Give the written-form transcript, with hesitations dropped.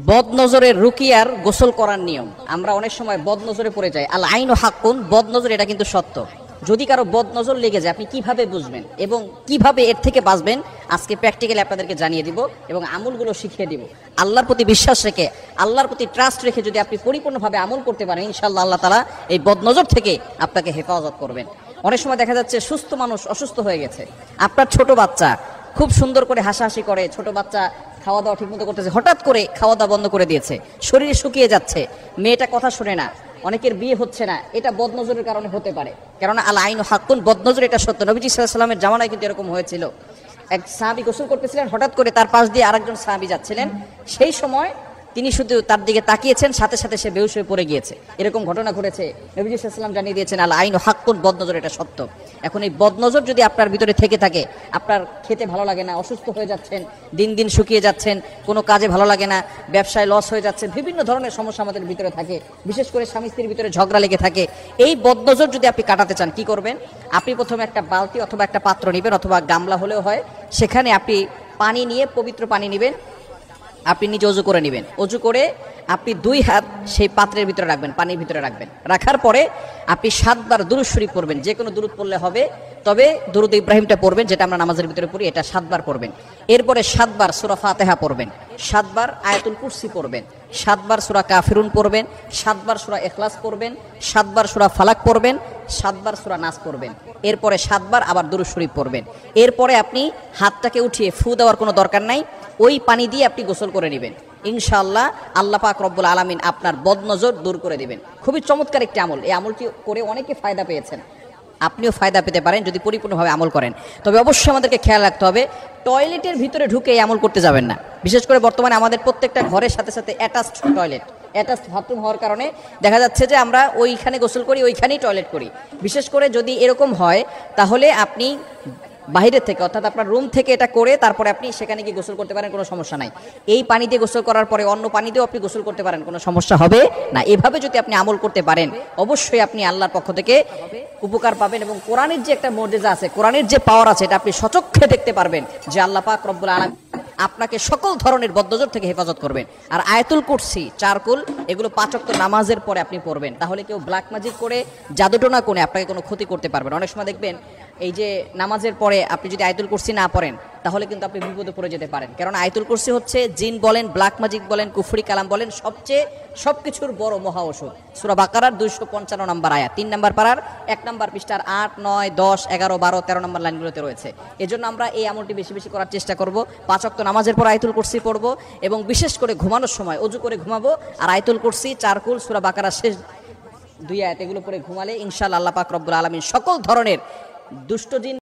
বদনজরের রুকিয়ার গোসল করার নিয়ম। আমরা অনেক সময় বদনজরে পড়ে যাই। আল আইনু হাক্কুন, বদনজর এটা কিন্তু সত্য। যদি কারো বদনজর লেগে যায় আপনি কিভাবে বুঝবেন এবং কিভাবে এর থেকে বাঁচবেন আজকে প্র্যাকটিক্যালি আপনাদেরকে জানিয়ে দিব এবং আমলগুলো শিখিয়ে দিব। আল্লাহর প্রতি বিশ্বাস রেখে, আল্লাহর প্রতি ট্রাস্ট রেখে যদি আপনি পরিপূর্ণভাবে আমল করতে পারেন, ইনশাআল্লাহ আল্লাহ তাআলা এই বদনজর থেকে আপনাকে হেফাজত করবেন। অনেক সময় দেখা যাচ্ছে সুস্থ মানুষ অসুস্থ হয়ে গেছে। আপনার ছোট বাচ্চা খুব সুন্দর করে হাসাহাসি করে, ছোট বাচ্চা খাওয়া দাওয়া ঠিকমতো করতেছে, হঠাৎ করে খাওয়া দাওয়া বন্ধ করে দিয়েছে, শরীরে শুকিয়ে যাচ্ছে, মেয়েটা কথা শুনে না, অনেকের বিয়ে হচ্ছে না, এটা বদনজরের কারণে হতে পারে। কেননা আল আইনু হাক্কুন, বদনজর এটা সত্য। নবীজি সাল্লাল্লাহু আলাইহি ওয়াসাল্লামের জামানায় কিন্তু এরকম হয়েছিল। এক সাহাবী গোসল করতেছিলেন, হঠাৎ করে তার পাশ দিয়ে আরেকজন সাহাবী যাচ্ছিলেন, সেই সময় তিনি শুধু তার দিকে তাকিয়েছেন, সাথে সাথে সে বেহুশ হয়ে পড়ে গিয়েছে। এরকম ঘটনা ঘটেছে। নবীজি সাল্লাল্লাহু আলাইহি ওয়াসাল্লাম জানিয়ে দিয়েছেন আল আইনু হাক্কুন, বদনজর এটা সত্য। এখন এই বদনজর যদি আপনার ভিতরে থেকে থাকে, আপনার খেতে ভালো লাগে না, অসুস্থ হয়ে যাচ্ছেন, দিন দিন শুকিয়ে যাচ্ছেন, কোনো কাজে ভালো লাগে না, ব্যবসায় লস হয়ে যাচ্ছে, বিভিন্ন ধরনের সমস্যা আমাদের ভিতরে থাকে, বিশেষ করে স্বামী স্ত্রীর ভিতরে ঝগড়া লেগে থাকে। এই বদনজর যদি আপনি কাটাতে চান, কি করবেন? আপনি প্রথমে একটা বালতি অথবা একটা পাত্র নেবেন, অথবা গামলা হলেও হয়, সেখানে আপনি পানি নিয়ে, পবিত্র পানি নেবেন, আপনি নিজে অজু করে নেবেন। অজু করে আপনি 2 হাত সেই পাত্রের ভিতরে রাখবেন, পানির ভিতরে রাখবেন। রাখার পরে আপনি 7 বার দুরূদ শরীফ পড়বেন। যে কোনো দুরূদ পড়লে হবে, তবে দুরূদ ইব্রাহিমটা পড়বেন, যেটা আমরা নামাজের ভিতরে পড়ি, এটা 7 বার পড়বেন। এরপরে 7 বার সূরা ফাতিহা পড়বেন, 7 বার আয়াতুল কুরসি পড়বেন, 7 বার সূরা কাফিরুন পড়বেন, 7 বার সূরা ইখলাস পড়বেন, 7 বার সূরা ফালাক পড়বেন, 7 বার সূরা নাস পড়বেন। এরপরে 7 বার আবার দুরূদ শরীফ পড়বেন। এরপরে আপনি হাতটাকে উঠিয়ে ফু দেওয়ার কোনো দরকার নাই, ওই পানি দিয়ে আপনি গোসল করে নেবেন। ইনশাআল্লাহ আল্লাহ পাক রব্বুল আলামিন আপনার বদনজর দূর করে দিবেন। খুবই চমৎকার একটি আমল। এই আমলটি করে অনেকে ফায়দা পেয়েছেন, আপনিও ফায়দা পেতে পারেন যদি পরিপূর্ণভাবে আমল করেন। তবে অবশ্যই আমাদেরকে খেয়াল রাখতে হবে, টয়লেটের ভিতরে ঢুকে এই আমল করতে যাবেন না। বিশেষ করে বর্তমানে আমাদের প্রত্যেকটা ঘরের সাথে সাথে অ্যাটাচড টয়লেট, অ্যাটাচড বাথরুম হওয়ার কারণে দেখা যাচ্ছে যে আমরা ওইখানে গোসল করি, ওইখানেই টয়লেট করি। বিশেষ করে যদি এরকম হয়, তাহলে আপনি বাইরে থেকে, অর্থাৎ আপনার রুম থেকে এটা করে তারপরে আপনি সেখানে গিয়ে গোসল করতে পারেন, কোনো সমস্যা নাই। এই পানি দিয়ে গোসল করার পরে অন্য পানি দিয়েও আপনি গোসল করতে পারেন, কোনো সমস্যা হবে না। এভাবে যদি আপনি আমল করতে পারেন, অবশ্যই আপনি আল্লাহর পক্ষ থেকে উপকার পাবেন এবং কোরআনের যে একটা মর্যাদা আছে, কোরআনের যে পাওয়ার আছে, এটা আপনি সচক্ষে দেখতে পারবেন যে আল্লাহ পাক রব্বুল আলামিন আপনাকে সকল ধরনের বদনজর থেকে হেফাজত করবেন। আর আয়াতুল কুরসি, চারকুল, এগুলো 5 ওয়াক্ত নামাজের পরে আপনি পড়বেন। তাহলে কেউ ব্ল্যাক ম্যাজিক করে, জাদুটোনা করে আপনাকে কোনো ক্ষতি করতে পারবেন। অনেক সময় দেখবেন এই যে নামাজের পরে আপনি যদি আয়াতুল কুরসি না পড়েন, তাহলে কিন্তু আপনি বিপদে পড়ে যেতে পারেন। কারণ আয়াতুল কুরসি হচ্ছে জিন বলেন, ব্ল্যাক ম্যাজিক বলেন, কুফরি কালাম বলেন, সবকিছুর বড় মহা ওষুধ। সূরা বাকারার 255 নম্বর আয়াত, 3 নম্বর পারার 1 নম্বর পৃষ্ঠার 8, 9, 10, 11, 12, 13 নম্বর লাইনগুলোতে রয়েছে। এজন্য আমরা এই আমলটি বেশি বেশি করার চেষ্টা করব। 5 ওয়াক্ত নামাজের পর আয়াতুল কুরসি পড়ব এবং বিশেষ করে ঘুমানোর সময় অজু করে ঘুমাবো আর আয়াতুল কুরসি, চারকুল, সূরা বাকারার শেষ 2 আয়াত এগুলো পড়ে ঘুমালে ইনশাআল্লাহ আল্লাহ পাক রব্বুল আলামিন সকল ধরনের দুষ্ট জিন